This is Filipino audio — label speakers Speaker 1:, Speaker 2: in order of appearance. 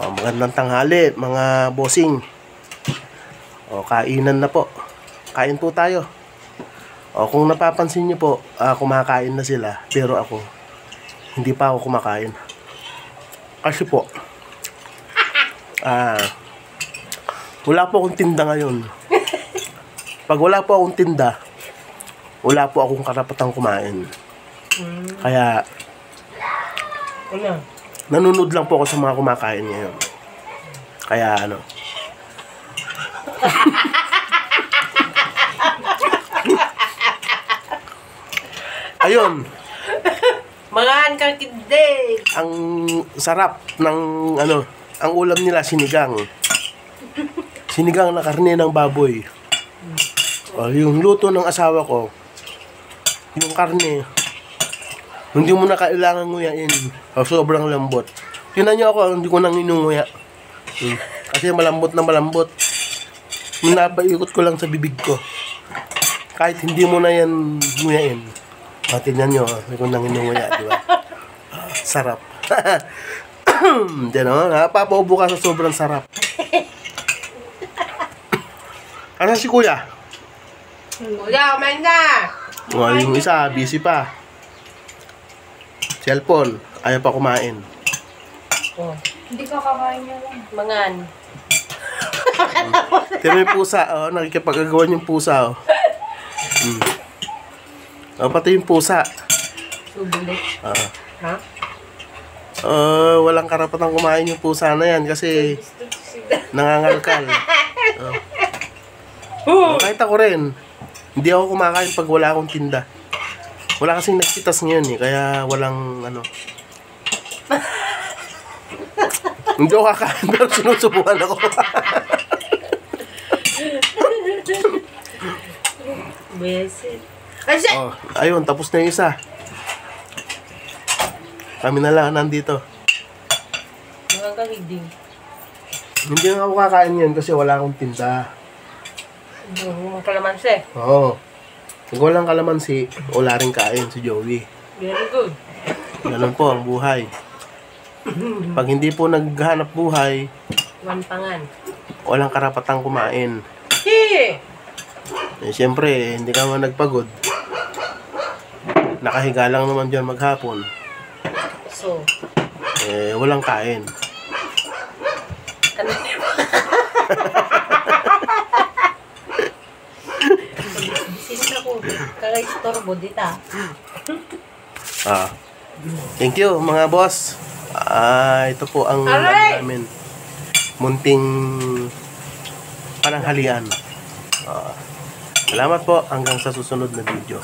Speaker 1: Magandang tanghali, mga bossing. Kainan na po. Kain po tayo. Kung napapansin niyo po, kumakain na sila. Pero ako, hindi pa ako kumakain. Kasi po, wala po akong tinda ngayon. Pag wala po akong tinda, wala po akong karapatang kumain. Kaya, nanonood lang po ako sa mga kumakain ngayon. Kaya ayun.
Speaker 2: Mga kakidig.
Speaker 1: Ang sarap ng ang ulam nila sinigang. Sinigang na karne ng baboy. Yung luto ng asawa ko, yung karne, hindi mo na kailangan nguyain. Sobrang lambot. Tingnan niyo ako, hindi ko nang inunguya. Kasi malambot na malambot. Napaikot ko lang sa bibig ko. Kahit hindi mo na yan nguyain. Tingnan niyo, hindi ko nang inunguya, di ba? Sarap. Diyan napapaubo ka sa sobrang sarap. Ano si Kuya?
Speaker 2: Kuya, kumain na!
Speaker 1: Yung isa, busy pa. Cellphone, ayaw pa kumain.
Speaker 3: Hindi ka kakain niya lang.
Speaker 2: Mangan.
Speaker 1: Tira yung pusa, nakikipagagawan yung pusa, pati yung pusa.
Speaker 2: Subulit. Ha?
Speaker 1: Walang karapatang kumain yung pusa na yan kasi nangangalkal. Kahit ako rin, hindi ako kumakain pag wala akong tinda. Wala kasing nagpitas ngayon kaya walang hindi ako kakain pero sinusubukan ako.
Speaker 2: Besit.
Speaker 1: Ayun, tapos na yung isa. Kami na lang nandito.
Speaker 2: Mga kakidig.
Speaker 1: Hindi na ako kakain yan kasi wala akong tinda.
Speaker 2: Mga kalamansi.
Speaker 1: Oo. Pag walang kalamansi, wala rin kain si Joey.
Speaker 2: Very good.
Speaker 1: Ganun po ang buhay. Pag hindi po naghanap buhay,
Speaker 2: Wanpangan.
Speaker 1: walang karapatang kumain. Siyempre, hindi ka man nagpagod. Nakahiga lang naman dyan maghapon.
Speaker 2: So,
Speaker 1: walang kain.
Speaker 2: Bisin ako. Kaka-istorbo dita.
Speaker 1: Thank you mga boss. Ito po ang namin. Munting pananghalian. Salamat po hanggang sa susunod na video.